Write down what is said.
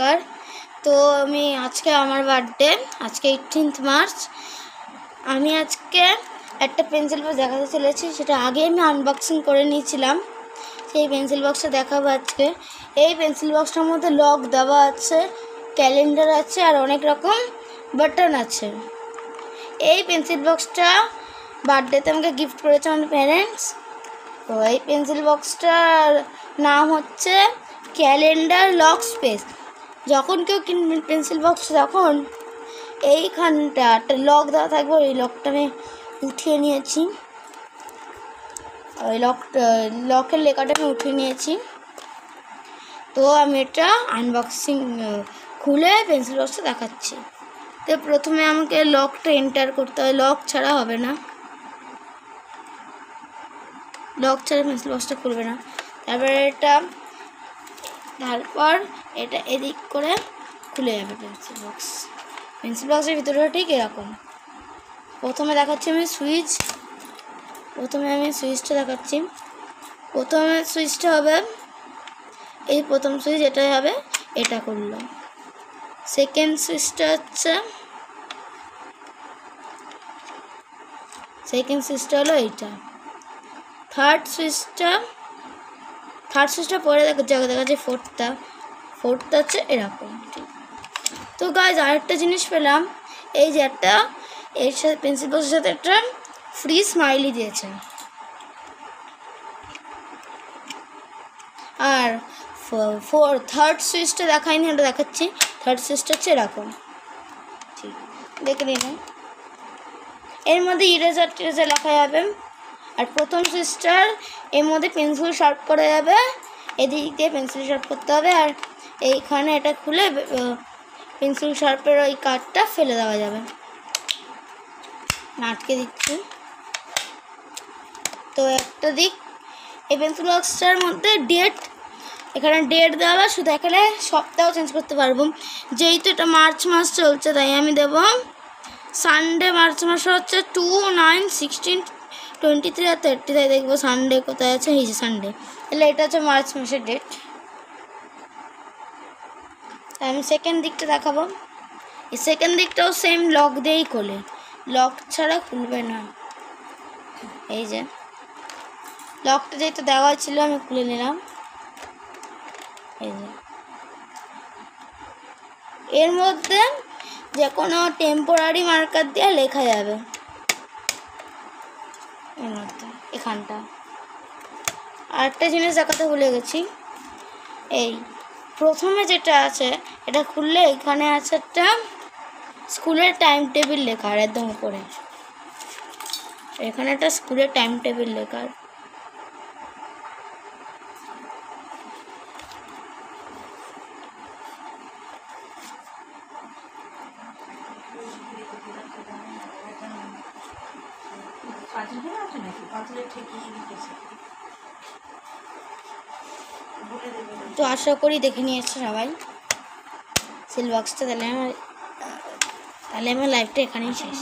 নমস্কার। তো আমি আজকে আমার বার্থডে, আজকে 18 মার্চ। আমি আজকে একটা পেন্সিল বক্স দেখাতে চলেছি, সেটা আগে আমি আনবক্সিং করে নিয়েছিলাম। সেই পেন্সিল বক্সটা দেখাবো আজকে। এই পেন্সিল বক্সটার মধ্যে লক দেওয়া আছে, ক্যালেন্ডার আছে আর অনেক রকম বাটন আছে। এই পেন্সিল বক্সটা বার্থডেতে আমাকে গিফট করেছে আমার প্যারেন্টস। তো এই পেন্সিল বক্সটার নাম হচ্ছে ক্যালেন্ডার লক স্পেস। যখন কেউ কিনবে পেন্সিল বক্স, তখন এইখানটা একটা লক দেওয়া থাকবে। ওই লকটা আমি উঠিয়ে নিয়েছি, ওই লকের লেখাটা আমি উঠিয়ে নিয়েছি। তো আমি এটা আনবক্সিং খুলে পেন্সিল বক্সটা দেখাচ্ছি। তো প্রথমে আমাকে লকটা এন্টার করতে হবে, লক ছাড়া হবে না, লক ছাড়া পেন্সিল বক্সটা খুলবে না। তারপর এটা এদিক করে খুলে যাবে পেন্সিল বক্স। পেন্সিল বক্সের ভিতরটা ঠিক এরকম। প্রথমে দেখাচ্ছি আমি সুইচ। আমি সুইচটা দেখাচ্ছি। প্রথমে সুইচটা হবে এই প্রথম সুইচ, এটাই হবে, এটা করলাম। সেকেন্ড সুইচটা হলো এইটা। থার্ড সুইচটা পরে দেখাচ্ছে ফোর্থটা হচ্ছে এরকম। তো গাইজ, আরেকটা জিনিস পেলাম, এই যে একটা এর সাথে পেন্সিল বক্সের সাথে একটা ফ্রি স্মাইলি দিয়েছে। আর থার্ড সুইচটা দেখায়নি, ওটা দেখাচ্ছি। থার্ড সুইচটা হচ্ছে এরকম, ঠিক দেখে নিলাম। এর মধ্যে ইরেজার লেখা যাবে। আর প্রথম সুইচটার এর মধ্যে পেন্সিল শার্প করা যাবে, এদিক দিয়ে পেন্সিল শার্প করতে হবে। আর এইখানে এটা খুলে পেন্সিল শার্পের ওই কাঠটা ফেলে দেওয়া যাবে। আটকে দিচ্ছি। তো একটা দিক, এই পেন্সিল বক্সটার মধ্যে এখানে ডেট দেওয়া, শুধু এখানে সপ্তাহ চেঞ্জ করতে পারবো। যেহেতু এটা মার্চ মাস চলছে, তাই আমি দেব সানডে। মার্চ মাসে হচ্ছে 2, 9, 16, 23 আর 30। তাই দেখবো সানডে কোথায় আছে, এই যে সানডে। তাহলে এটা হচ্ছে মার্চ মাসের ডেট। আমি সেকেন্ড দিকটা দেখাবো। এই সেকেন্ড দিকটাও সেম লক দিয়েই খোলে, লক ছাড়া খুলবে না। এই যে লকটা যেহেতু দেওয়া ছিল, আমি খুলে নিলাম। এই যে এর মধ্যে যে কোনো টেম্পোরারি মার্কার দিয়ে লেখা যাবে এর মধ্যে, এখানটা। আরেকটা জিনিস দেখাতে ভুলে গেছি, এই প্রথমে যেটা আছে, এটা খুললে এখানে আছে একটা স্কুলের টাইম টেবিল লেখা। আর একদম উপরে এখানে একটা স্কুলের টাইম টেবিল লেখা। তো আশা করি দেখে নিয়েছে সবাই সিল বক্সটা। তাহলে আমার লাইভটা এখানেই শেষ।